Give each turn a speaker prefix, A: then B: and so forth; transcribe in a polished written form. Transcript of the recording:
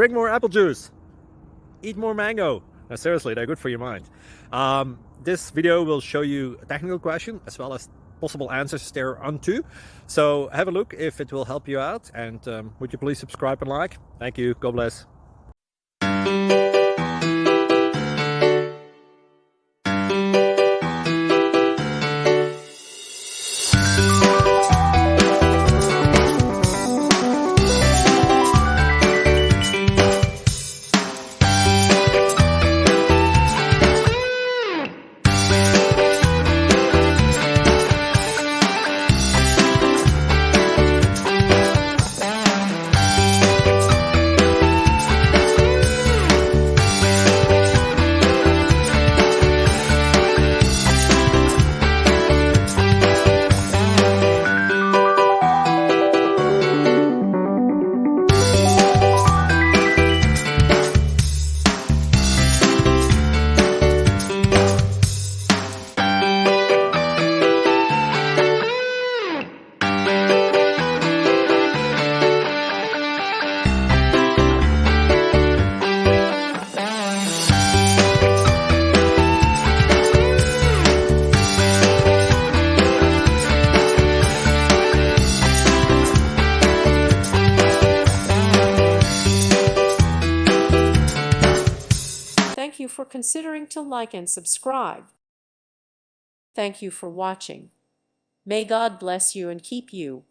A: drink more apple juice, eat more mango. No, seriously, they're good for your mind. This video will show you a technical question as well as possible answers thereunto. So have a look if it will help you out, and would you please subscribe and like? Thank you. God bless.
B: Thank you for considering to like and subscribe. Thank you for watching. May God bless you and keep you.